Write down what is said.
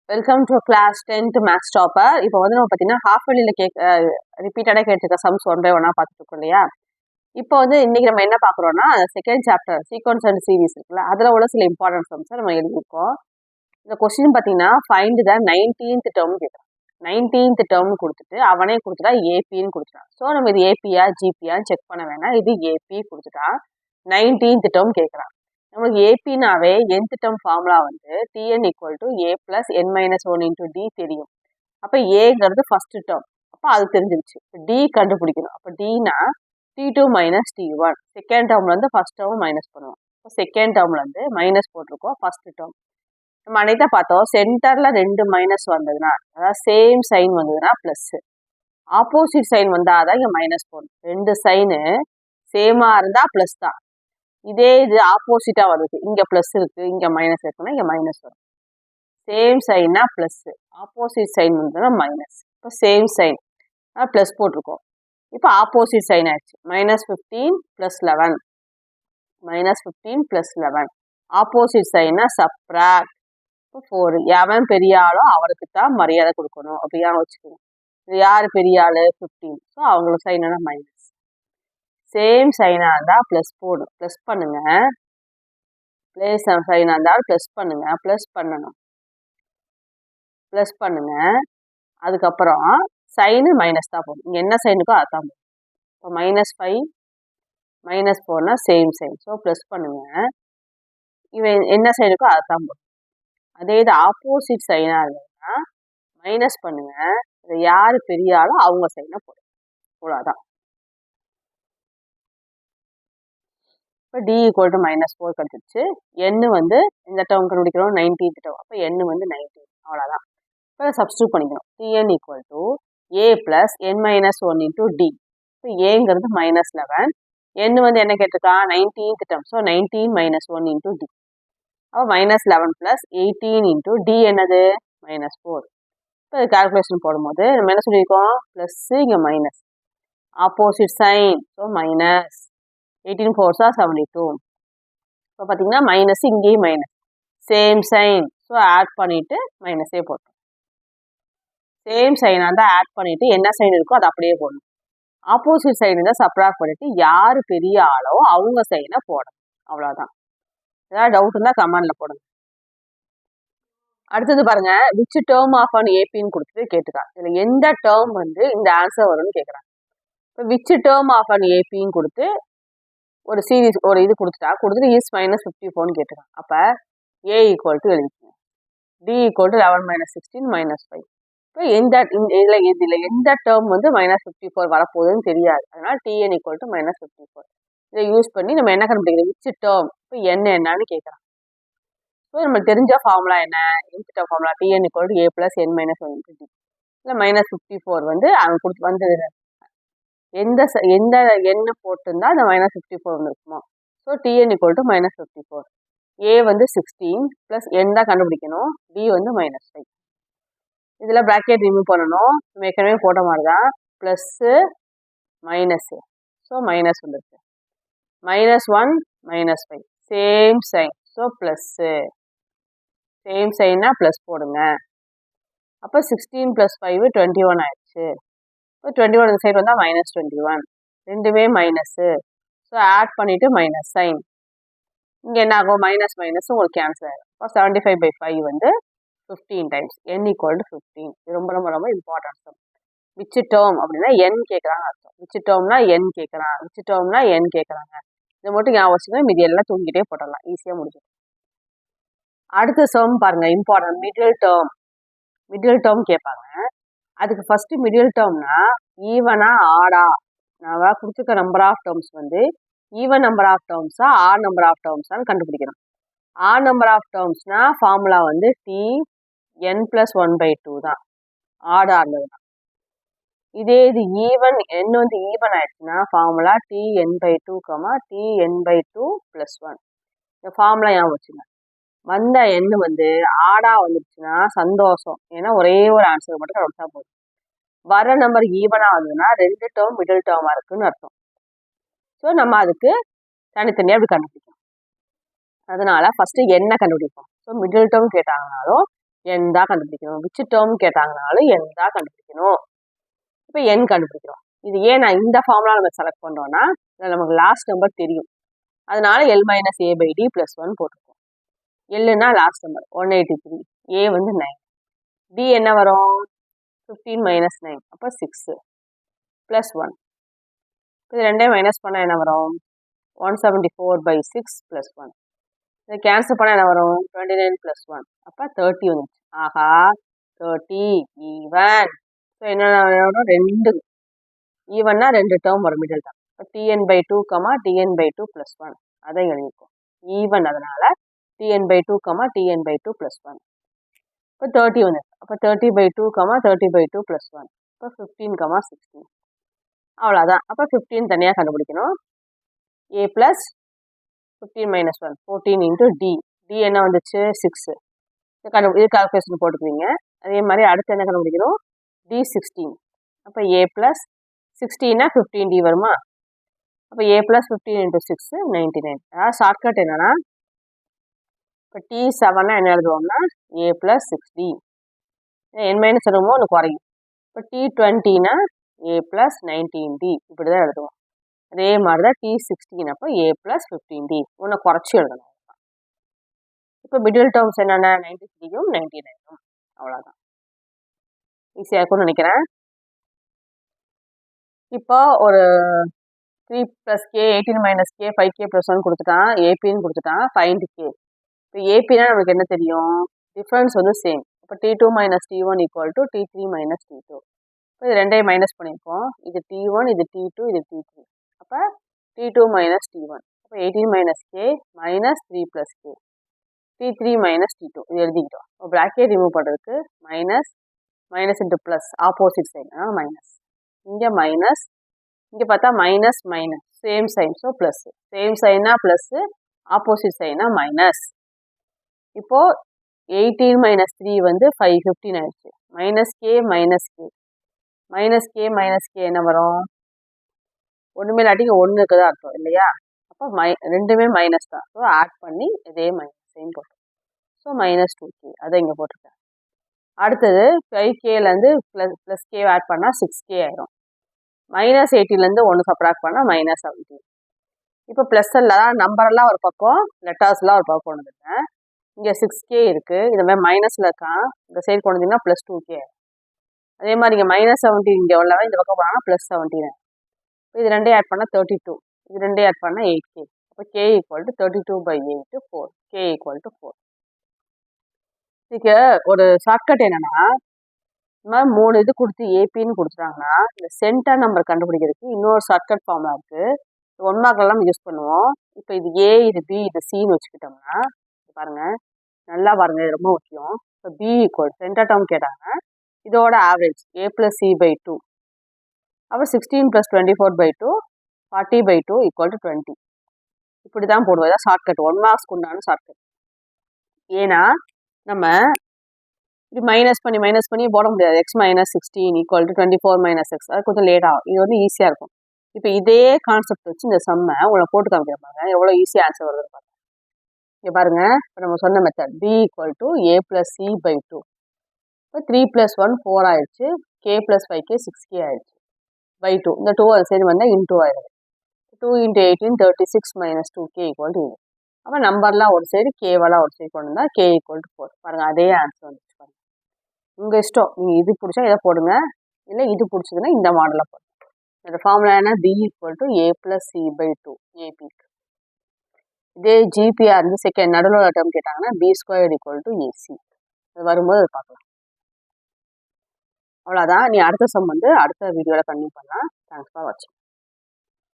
Welcome to class 10th maths topper. இப்போ வந்து நம்ம பார்த்தீங்கன்னா ஹாஃப் வெளியில் ரிப்பீட்டடாக கேட்டிருக்க சம்ஸ் ஒன் பை ஒன்னாக பார்த்துட்டு இருக்கோம் இல்லையா. இப்போ வந்து இன்னைக்கு நம்ம என்ன பார்க்குறோம்னா second chapter sequence and series இருக்குல்ல, அதில் உள்ள சில இம்பார்ட்டன்ட் சம்ஸை நம்ம எழுதியிருக்கோம். இந்த கொஸ்டின் பார்த்தீங்கன்னா ஃபைண்ட் த 19th டேர்ம் கேட்குறோம். 19th டேர்ம் கொடுத்துட்டு அவனே கொடுத்துட்டா ஏபின்னு கொடுத்துட்டான். ஸோ நம்ம இது ஏபியா ஜிபியான்னு செக் பண்ண வேணாம். இது ஏபி கொடுத்துட்டா 19th டேர்ம் கேட்குறான். நமக்கு ஏபினாவே nth டேர்ம் ஃபார்முலா வந்து tn equal to A plus N minus one into D தெரியும். அப்போ ஏங்கிறது ஃபர்ஸ்ட் டேர்ம், அப்போ அது தெரிஞ்சிருச்சு. டி கண்டுபிடிக்கணும். அப்போ Tina T2 minus T1. Second டேர்ம்ல இருந்து ஃபர்ஸ்ட் டேர்ம் மைனஸ் பண்ணுவோம். இப்போ செகண்ட் டேர்ம்ல இருந்து மைனஸ் போட்டிருக்கோம் ஃபர்ஸ்ட் டேர்ம். நம்ம அனைத்தை பார்த்தோம். சென்டர்ல ரெண்டு மைனஸ் வந்ததுன்னா, அதாவது சேம் சைன் வந்ததுன்னா பிளஸ், ஆப்போசிட் சைன் வந்தாதான் இங்க மைனஸ் போடணும். ரெண்டு சைனு சேமா இருந்தா பிளஸ் தான். இதே இது ஆப்போசிட்டா வருது, இங்க பிளஸ் இருக்கு இங்க மைனஸ் இருக்குன்னா இங்க மைனஸ் வரும். சேம் சைன்னா பிளஸ், ஆப்போசிட் சைன் வந்ததுன்னா மைனஸ். இப்போ சேம் சைன் பிளஸ் போட்டிருக்கோம். இப்போ ஆப்போசிட் சைன் ஆயிடுச்சு. -15 + 11, -15 + 11. Opposite China subtract. இப்போ 4. எவன் பெரிய ஆளோ அவருக்கு தான் மரியாதை கொடுக்கணும் அப்படியா வச்சுக்கணும். இது யார் பெரிய ஆளு? 15. ஸோ அவங்களோட சைன் என்ன மைனஸ். சேம் சைனாக இருந்தால் ப்ளஸ் போடும். ப்ளஸ் பண்ணுங்க. ப்ளஸ் சைனாக இருந்தால் ப்ளஸ் பண்ணுங்க. ப்ளஸ் பண்ணணும். ப்ளஸ் பண்ணுங்க. அதுக்கப்புறம் சைனு மைனஸ் தான் போடும். இங்கே என்ன சைனுக்கோ அதுதான் போடும். இப்போ -5 -4னா சேம் சைன். ஸோ ப்ளஸ் பண்ணுங்க. இவன் என்ன சைனுக்கோ அதுதான் போடும். அதே இது ஆப்போசிட் சைனாக இருந்ததுன்னா மைனஸ் பண்ணுங்க. இது யார் பெரிய ஆளோ அவங்க சைனை போடும். அவ்வளோதான். இப்போ டி ஈக்குவல் டு -4 கிடச்சிருச்சு. எண்ணு வந்து இந்த டேர்ம் கண்டுபிடிக்கிறோம் 19th டேர்ம். அப்போ எண்ணு வந்து 19. அவ்வளோதான். இப்போ சப்ஸ்டியூட் பண்ணிக்கணும். tn equal to A plus N minus one into D. இப்போ ஏங்கிறது -11, எண்ணு வந்து என்ன கேட்டிருக்கான் 19th term. So 19 - 1 into D. அப்போ -11 + 18 இன்டூ டி என்னது -4. இப்போ இது கால்குலேஷன் போடும்போது நம்ம என்ன சொல்லியிருக்கோம், ப்ளஸ் இங்கே minus, opposite sign. So minus 18 4 72. இப்போ பார்த்தீங்கன்னா மைனஸ் இங்கேயும் minus, same sign. So add பண்ணிட்டு மைனஸே போட்டோம். சேம் சைனாக இருந்தால் ஆட் பண்ணிட்டு என்ன சைன் இருக்கோ அது அப்படியே போடணும். ஆப்போசிட் சைன் இருந்தால் சப்ராக்ட் பண்ணிட்டு யார் பெரிய ஆளோ அவங்க சைனை போடணும். அவ்வளோதான். ஏதாவது டவுட் இருந்தால் கமெண்ட்ல போடுங்க. அடுத்தது பாருங்க, விச் டேர்ம் ஆஃப் ஆன் ஏபின்னு கொடுத்துட்டு கேட்டுக்காங்க. இதில் எந்த டேர்ம் வந்து இந்த ஆன்சர் வரும்னு கேட்குறாங்க. இப்போ விச் டேர்ம் ஆஃப் ஆன் ஏபின்னு கொடுத்து ஒரு சீரீஸ் ஒரு இது கொடுத்துட்டு இஸ் -54ன்னு கேட்டுருக்காங்க. அப்போ ஏ ஈக்குவல் டு எழுதிக்கோங்க. D equal to 11 - 16 -5. இப்போ இதில் எந்த டேர்ம் வந்து -54 வரப்போகுதுன்னு தெரியாது. அதனால tn ஈக்குவல் டு -54. இதை யூஸ் பண்ணி நம்ம என்ன கண்டுபிடிக்கிறோம், விச் டேர்ம். இப்போ என்னன்னு கேட்குறாங்க. ஸோ நம்ம தெரிஞ்ச ஃபார்முலா என்ன, nth term formula tn equal to A plus N minus one into D. இல்லை -54 வந்து அவங்க கொடுத்து வந்து எந்த எண்ணு போட்டிருந்தா அந்த -54 வந்துருக்குமோ. So tn equal to -54. A வந்து 16 ப்ளஸ் என் தான் கண்டுபிடிக்கணும். டி வந்து -5. இதில் ப்ராக்கெட் ரிமூவ் பண்ணணும். நம்ம ஏற்கனவே போட்ட மாதிரி தான். Plus minus. ஸோ மைனஸ் வந்துருக்கு. -1 -5 same sign. So plus same சைன்னா ப்ளஸ் போடுங்க. அப்போ 16 + 5 21 ஆயிடுச்சு. இப்போ 21 இந்த சைடு வந்தால் -21. ரெண்டுமே மைனஸு. ஸோ ஆட் பண்ணிவிட்டு மைனஸ் சைன். இங்கே என்ன ஆகும், மைனஸ் மைனஸ் உங்களுக்கு கேன்சல் ஆகிடும். இப்போ 75/5 வந்து 15 டைம்ஸ். n equal to 15. இது ரொம்ப ரொம்ப ரொம்ப இம்பார்ட்டன்ட் சம். விச் டேர்ம் அப்படின்னா n கேட்குறாங்க அர்த்தம். விச் டேர்ம்னா n கேட்குறான், விச் டேர்ம்னா n கேட்குறாங்க. இதை மட்டும் ஞாபகம் வச்சுக்கோங்க. மீதி எல்லாம் தூங்கிட்டே போட்டுடலாம், ஈஸியாக முடிஞ்சிடும். அடுத்த சம் பாருங்க, இம்பார்ட்டன்ட். மிடில் டேர்ம் கேட்பாங்க. அதுக்கு ஃபர்ஸ்ட் மிடில் டேர்ம்னா ஈவனா ஆடா, நான் கொடுத்துருக்க நம்பர் ஆஃப் டேர்ம்ஸ் வந்து ஈவன் நம்பர் ஆஃப் டேர்ம்ஸா ஆட் நம்பர் ஆஃப் டேர்ம்ஸான்னு கண்டுபிடிக்கணும். ஆட் நம்பர் ஆஃப் டேர்ம்ஸ்னா ஃபார்முலா வந்து tn + 1/2 தான். ஆடா இருந்ததுன்னா. இதே இது ஈவன் n வந்து ஈவன் ஆயிடுச்சுன்னா ஃபார்முலா tn/2, tn/2 + 1. இந்த ஃபார்முலா ஞாபகம் வச்சுங்க. வந்த எண்ணு வந்து ஆடா வந்துருச்சுன்னா சந்தோஷம், ஏன்னா ஒரே ஒரு ஆன்சர் மட்டும் கரெக்டா போதும். வர நம்பர் ஈவனா வந்ததுன்னா ரெண்டு டேர்ம் மிடில் டேர்மா இருக்குன்னு அர்த்தம். ஸோ நம்ம அதுக்கு தனித்தனியாக அப்படி கண்டுபிடிக்கணும். அதனால ஃபர்ஸ்ட் என்ன கண்டுபிடிப்போம். ஸோ மிடில் டேர்ம் கேட்டாங்கனாலும் n தான் கண்டுபிடிக்கணும். விச் டேர்ம் கேட்டாங்கனாலும் n தான் கண்டுபிடிக்கணும். இப்போ n கண்டுபிடிக்கிறோம். இது ஏன் நான் இந்த ஃபார்முலா நம்ம செலக்ட் பண்ணுறோன்னா நமக்கு லாஸ்ட் நம்பர் தெரியும். அதனால l minus a by D plus 1 போட்டிருக்கோம். எல்லுன்னா லாஸ்ட் நம்பர் 183, a வந்து 9, d என்ன வரும் 15 மைனஸ் 9 அப்போ 6 ப்ளஸ் 1. இது ரெண்டையும் மைனஸ் பண்ணால் என்ன வரும் 174/6 ப்ளஸ் 1. இதை கேன்சல் பண்ணால் என்ன வரும் 29 ப்ளஸ் 1 அப்போ 30 வந்துச்சு. ஆஹா 30 ஈவன். ஸோ என்னென்ன வரும் 2 ஈவன்னா 2 டேர்ம் வரும் மிடில் தான். இப்போ tn/2, tn/2 ப்ளஸ் 1 அதை எழுதியிருக்கோம். ஈவன் அதனால tn/2, tn/2 ப்ளஸ் 1. இப்போ 30 வந்துச்சு. அப்போ 30/2, 30/2 ப்ளஸ் 1 இப்போ 15, 16. அவ்வளோதான். அப்போ 15 தனியாக கண்டுபிடிக்கணும். a plus 15 minus 1 14 into D. D என்ன வந்துச்சு 6. இது கால்குலேஷன் போட்டுக்குவீங்க. அதே மாதிரி அடுத்து என்ன கண்டுபிடிக்கணும் டி 16. அப்போ a ப்ளஸ் 16னா 15d வருமா. அப்போ a ப்ளஸ் 15 இன்ட்டு 6 99. அதாவது ஷார்ட்கட் என்னன்னா இப்போ t7னா என்ன எழுதுவோம்னா a plus 6d. n minus எழுதுவோம் ஒன்று குறையும். இப்போ t20னா a ப்ளஸ் 19d இப்படி தான் எழுதுவோம். அதே மாதிரி தான் t16 அப்போ a ப்ளஸ் 15d ஒன்று குறைச்சி எழுதணும். இப்போ மிடில் டேர்ம்ஸ் என்னென்ன 93யும் 99ம். அவ்வளோதான். ஈஸியாக இருக்கும்னு நினைக்கிறேன். இப்போ ஒரு 3 + k 18 - k 5k + 1 கொடுத்துட்டான். ஏபின்னு கொடுத்துட்டான். Find k. இப்போ ஏபினா நமக்கு என்ன தெரியும் டிஃப்ரென்ஸ் வந்து சேம். இப்போ t2 - t1 = t3 - t2. இப்போ இது ரெண்டையும் மைனஸ் பண்ணியிருக்கோம். இது t1, இது t2, இது t3. அப்போ t2 - t1. அப்போ 18 - k -3 + k t3 - t2 இது எழுதிக்கிட்டோம். இப்போ ப்ராக்கெட் ரிமூவ் பண்ணுறதுக்கு minus into plus opposite sign minus. இங்கே மைனஸ், இங்கே பார்த்தா minus minus same sign. So plus. Same சைனா ப்ளஸ்ஸு, ஆப்போசிட் சைனா மைனஸ். இப்போது 18 - 3 வந்து 5 15 ஆயிடுச்சு. -k -k என்ன வரும் ஒன்றுமே இல்லாட்டிங்க ஒன்றுக்கு தான் அர்த்தம் இல்லையா. அப்போ ரெண்டுமே மைனஸ் தான். ஸோ ஆட் பண்ணி இதே மைனஸ் சைன் போட்டோம். ஸோ -2k அதை இங்கே போட்டிருக்கேன். அடுத்தது 5kலேருந்து ப்ளஸ் k ஆட் பண்ணால் 6k ஆயிரும். -80லேருந்து 1 சப்ராக்ட் பண்ணால் -17. இப்போ ப்ளஸ் எல்லாம் நம்பரெல்லாம் ஒரு பக்கம், லெட்டர்ஸ்லாம் ஒரு பக்கம் கொண்டு வந்துருக்கேன். இங்கே 6k இருக்குது. இந்த மாதிரி மைனஸில் இருக்கான். இந்த சைடு கொண்டு வந்தீங்கன்னா +2k. அதே மாதிரி இங்கே -17 இங்கே உள்ளவன் இந்த பக்கம் போனாங்கன்னா +17. இது ரெண்டையும் ஆட் பண்ணால் 32. இது ரெண்டையும் ஆட் பண்ணால் 8k. அப்போ k = 32/8 4. k = 4. இதுக்கு ஒரு ஷார்ட்கட் என்னன்னா இந்த மாதிரி 3 இது கொடுத்து ஏபின்னு கொடுத்துட்டாங்கன்னா இந்த சென்டர் நம்பர் கண்டுபிடிக்கிறதுக்கு இன்னொரு ஷார்ட்கட் ஃபார்முலா இருக்குது. 1 மார்க்லாம் யூஸ் பண்ணுவோம். இப்போ இது ஏ, இது பி, இது சின்னு வச்சுக்கிட்டோம்னா பாருங்கள் நல்லா பாருங்கள், இது ரொம்ப முக்கியம். இப்போ பி = சென்டர் டேர்ம் கேட்டாங்க. இதோட ஆவரேஜ் a + c/2. அப்போ 16 + 24/2 40/2 = 20. இப்படி தான் போடுவோம். இதான் ஷார்ட்கட் 1 மார்க்ஸ்க்கு உண்டான ஷார்ட்கட். ஏன்னா நம்ம இது மைனஸ் பண்ணி போட முடியாது. x - 16 = 24 - x. அது கொஞ்சம் லேட் ஆகும். இது வந்து ஈஸியாக இருக்கும். இப்போ இதே கான்செப்ட் வச்சு இந்த சம்மை உங்களை போட்டு காமிக்கிறேன் பாருங்க எவ்வளோ ஈஸியாக ஆன்சர் வருதுன்னு பாருங்க. இங்கே பாருங்க இப்போ நம்ம சொன்ன மெத்தட் b = a + c/2. இப்போ 3 + 1 4 ஆயிடுச்சு. k + 5k 6k ஆயிடுச்சு. /2 இந்த 2 அது சைடு வந்தால் இன்டூ ஆயிடுது. 2 × 18 36 - 2k = 7. அப்போ நம்பர்லாம் ஒரு சைடு, கேவெல்லாம் ஒரு சைடு கொண்டு வந்தால் k = 4. பாருங்கள் அதே ஆன்சர் வந்துச்சு பாருங்கள். உங்கள் இஷ்டம். நீங்கள் இது பிடிச்சா இதை போடுங்க, இல்லை இது பிடிச்சதுன்னா இந்த மாடலில் போடுங்க. இந்த ஃபார்முலா என்ன b = a + c/2 ஏபி. இதே ஜிபிஆர் இருந்து செகண்ட் நடுவில் டேர்ம் கேட்டாங்கன்னா b² = ac. அது வரும்போது அது பார்க்கலாம். அவ்வளோதான். நீ அடுத்த சம் வந்து அடுத்த வீடியோவில் கண்டினியூ பண்ணலாம். தேங்க்ஸ் ஃபார் வாட்சிங்.